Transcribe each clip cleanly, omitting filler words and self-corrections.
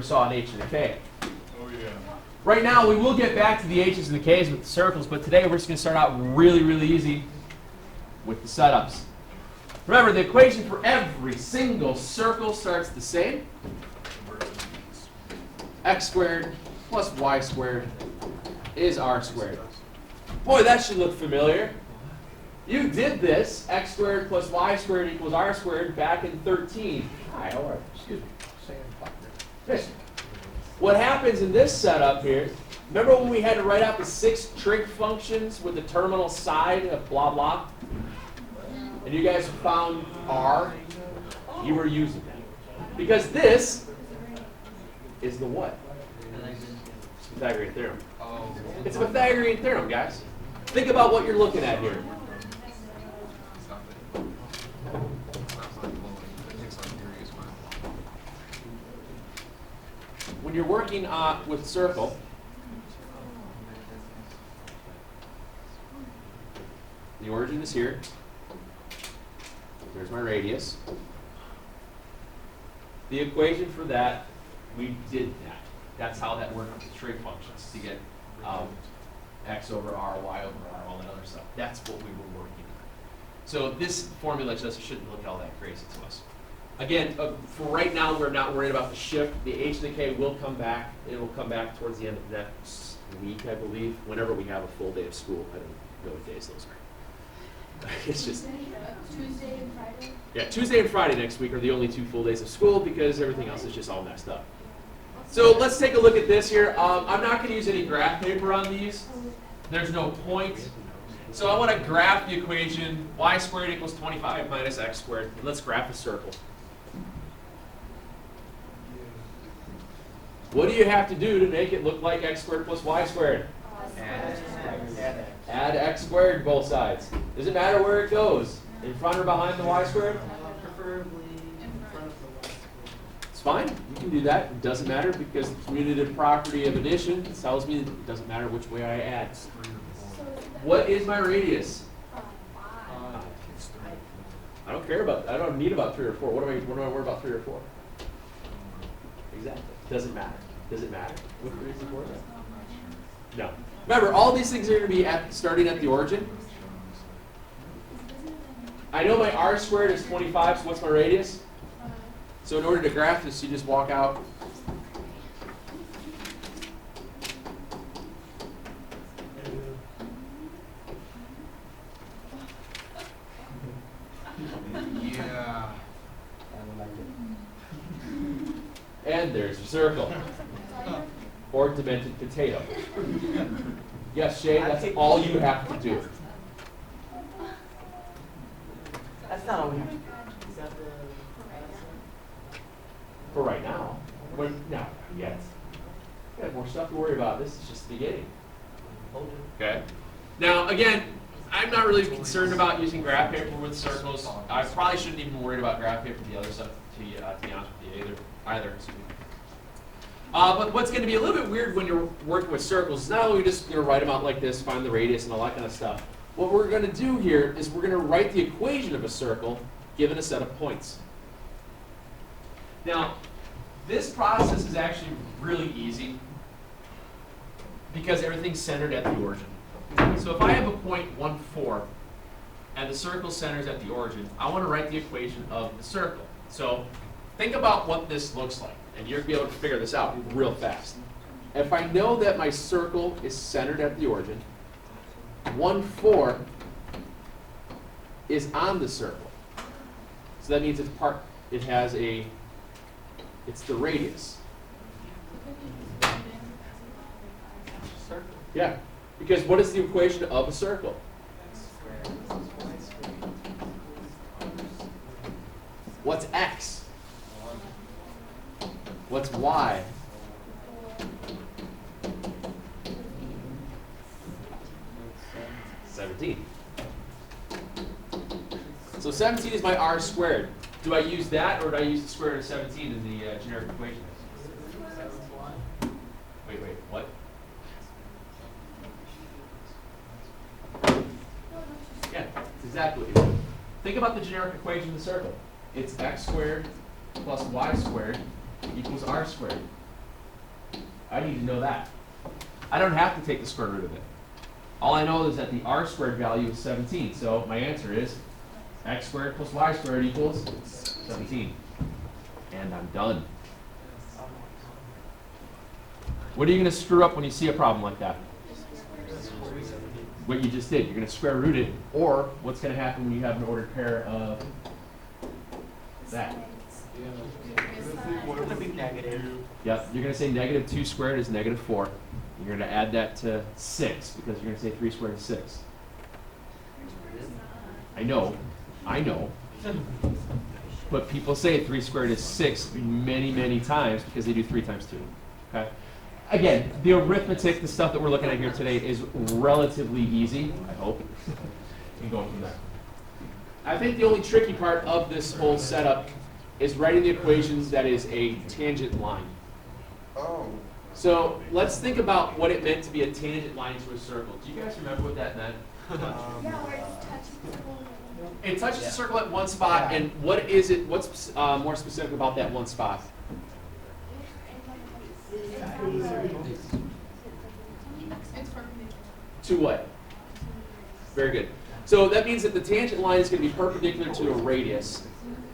saw an h and a k. Oh, yeah. Right now, we will get back to the h's and the k's with the circles, but today we're just going to start out really, really easy with the setups. Remember, the equation for every single circle starts the same. X squared plus y squared is r squared. Boy, that should look familiar. You did this, x squared plus y squared equals r squared, back in 13. Hi, how are you? Excuse me. Yes. What happens in this setup here, remember when we had to write out the 6 trig functions with the terminal side of blah blah? And you guys found r? You were using that. Because this is the what? Pythagorean theorem. It's a Pythagorean theorem, guys. Think about what you're looking at here. When you're working with circle, the origin is here. There's my radius. The equation for that, we did that. That's how that worked with the trig functions to get x over r, y over r, all that other stuff. That's what we were working on. So this formula just shouldn't look all that crazy to us. Again, for right now, we're not worried about the shift. The h and the k will come back. It will come back towards the end of next week, I believe, whenever we have a full day of school. I don't know what days those are. It's just Tuesday and Friday? Yeah, Tuesday and Friday next week are the only 2 full days of school because everything else is just all messed up. So let's take a look at this here. I'm not going to use any graph paper on these. There's no point. So I want to graph the equation y squared equals 25 minus x squared. Let's graph a circle. What do you have to do to make it look like x squared plus y squared? Add x squared both sides. Does it matter where it goes? In front or behind the y squared? Preferably in front of the y squared. It's fine. You can do that. It doesn't matter because the commutative property of addition tells me that it doesn't matter which way I add. What is my radius? I don't care about, I don't need about 3 or 4. What do I worry about 3 or 4? Exactly. Doesn't matter. Does it matter? What the reason for that? No. Remember, all these things are going to be starting at the origin. I know my r squared is 25, so what's my radius? So in order to graph this, you just walk out. Yeah. And there's your circle. Or demented potato. Yes, Shay, that's all you have to do. That's not all we have to do. Is that the For right now. But no, yet. You got more stuff to worry about. This is just the beginning. Okay. Now, again, I'm not really concerned about using graph paper with circles. I probably shouldn't even worry about graph paper for the other stuff, to be honest with you, either. Excuse me. But what's going to be a little bit weird when you're working with circles is not only just going to write them out like this, find the radius and all that kind of stuff. What we're going to do here is we're going to write the equation of a circle given a set of points. Now, this process is actually really easy because everything's centered at the origin. So if I have a point 1, 4, and the circle centers at the origin, I want to write the equation of the circle. So think about what this looks like, and you're going to be able to figure this out real fast. If I know that my circle is centered at the origin, 1, 4 is on the circle. So that means it's the radius. Yeah, because what is the equation of a circle? What's x? What's y? So 17 is my r squared. Do I use that, or do I use the square root of 17 in the generic equation? Wait, what? Yeah, that's exactly what you do. Think about the generic equation of the circle. It's x squared plus y squared equals r squared. I need to know that. I don't have to take the square root of it. All I know is that the r squared value is 17. So my answer is x squared plus y squared equals 17. And I'm done. What are you going to screw up when you see a problem like that? What you just did. You're going to square root it. Or what's going to happen when you have an ordered pair of that? It's going to be negative. Yep, you're going to say negative 2 squared is negative 4. You're going to add that to 6 because you're going to say 3 squared is 6. I know. But people say 3 squared is 6 many, many times because they do 3 times 2. Okay? Again, the arithmetic, the stuff that we're looking at here today is relatively easy, I hope, and going from there. I think the only tricky part of this whole setup is writing the equations that is a tangent line. Oh. So let's think about what it meant to be a tangent line to a circle. Do you guys remember what that meant? Yeah, where it's touching the circle. It touches the circle at one spot, and what is it? What's more specific about that one spot? It's perpendicular. To what? Very good. So that means that the tangent line is going to be perpendicular to a radius.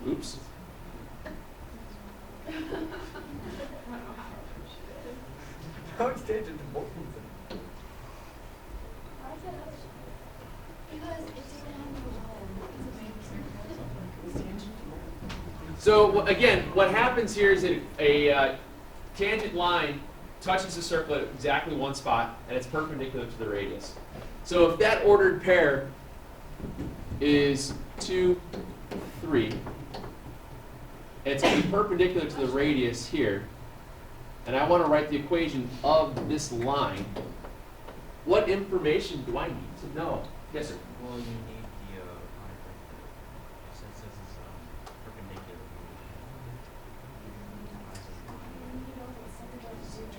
Oops. How it's tangent to both of them? Because it's So again, what happens here is that a tangent line touches the circle at exactly one spot, and it's perpendicular to the radius. So if that ordered pair is 2, 3, and it's going to be perpendicular to the radius here, and I want to write the equation of this line, what information do I need to know? Yes, sir? Well, you need the since this is perpendicular.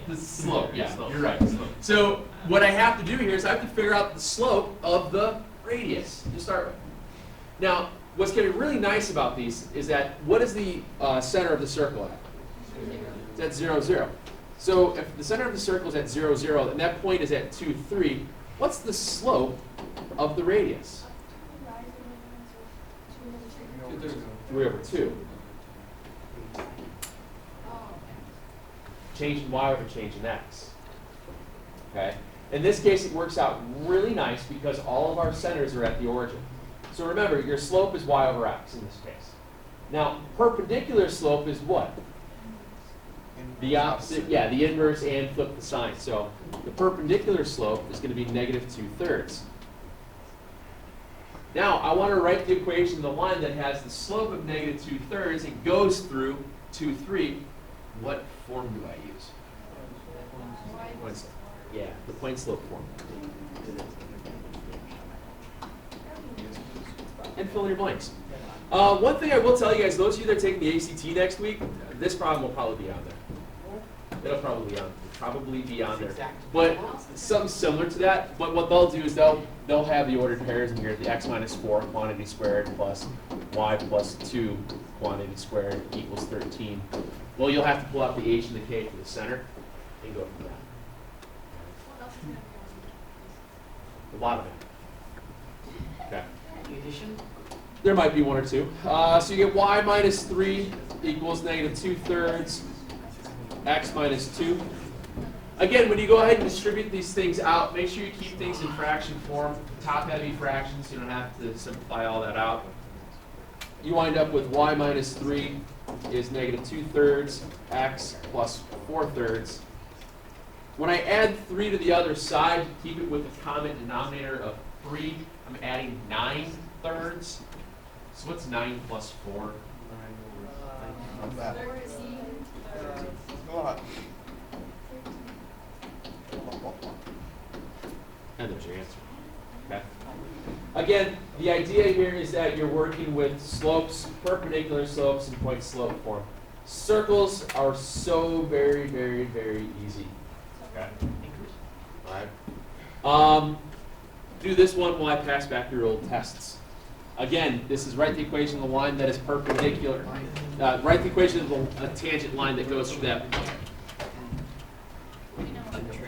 The slope, yeah, you're right. So what I have to do here is I have to figure out the slope of the radius to start with. Now, what's going to be really nice about these is that what is the center of the circle at? It's at 0, 0. So if the center of the circle is at 0, 0, and that point is at 2, 3, what's the slope of the radius? 3 over 2. Change in y over change in x. Okay? In this case, it works out really nice because all of our centers are at the origin. So remember, your slope is y over x in this case. Now, perpendicular slope is what? The opposite, yeah, the inverse and flip the sign. So the perpendicular slope is going to be negative 2/3. Now, I want to write the equation of the line that has the slope of negative 2/3 and goes through 2, 3. What form do I use? Point slope. Yeah, the point slope form. And fill in your blanks. One thing I will tell you guys, those of you that are taking the ACT next week, this problem will probably be on there. It'll probably be on there. But something similar to that, but what they'll do is they'll have the ordered pairs in here, the x minus 4 quantity squared plus y plus 2 quantity squared equals 13. Well, you'll have to pull out the h and the k for the center and go from that. A lot of it. Okay. Addition? There might be one or two. So you get y minus 3 equals negative 2/3, x minus 2. Again, when you go ahead and distribute these things out, make sure you keep things in fraction form, top-heavy fractions, so you don't have to simplify all that out. You wind up with y minus 3 is negative 2/3, x plus 4/3. When I add 3 to the other side, keep it with a common denominator of 3. I'm adding 9/3. So what's 9 plus 4? Not bad. And there's your answer. Okay. Again, the idea here is that you're working with slopes, perpendicular slopes, and point slope form. Circles are so very, very, very easy. Okay. All right. Do this one while I pass back your old tests. Again, this is write the equation of the line that is perpendicular. Write the equation of a tangent line that goes through that point. The train.